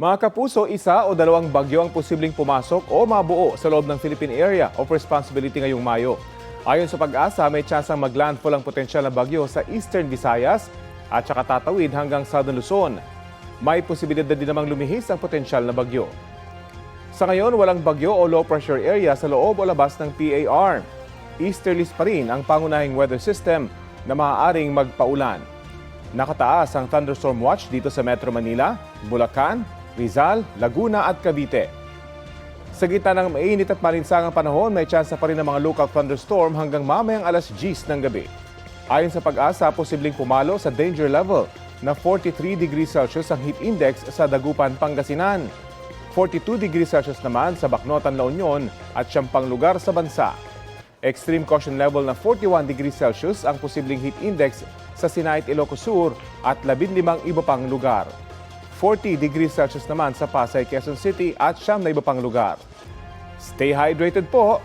Mga kapuso, isa o dalawang bagyo ang posibleng pumasok o mabuo sa loob ng Philippine Area of Responsibility ngayong Mayo. Ayon sa Pag-asa, may tsansang maglandfall ang potensyal na bagyo sa Eastern Visayas at saka tatawid hanggang Southern Luzon. May posibilidad din namang lumihis ang potensyal na bagyo. Sa ngayon, walang bagyo o low pressure area sa loob o labas ng PAR. Easterlies pa rin ang pangunahing weather system na maaaring magpaulan. Nakataas ang thunderstorm watch dito sa Metro Manila, Bulacan, Rizal, Laguna at Cavite. Sa gitna ng mainit at malinsangang panahon, may tsansa pa rin ng mga local thunderstorm hanggang mamayang alas 10 ng gabi. Ayon sa Pag-asa, posibleng pumalo sa danger level na 43 degrees Celsius ang heat index sa Dagupan, Pangasinan. 42 degrees Celsius naman sa Bacnotan, La Union at siyang lugar sa bansa. Extreme caution level na 41 degrees Celsius ang posibleng heat index sa Sinait, Ilocos Sur at 15 iba pang lugar. 40 degrees Celsius naman sa Pasay, Quezon City at siyam na iba pang lugar. Stay hydrated po!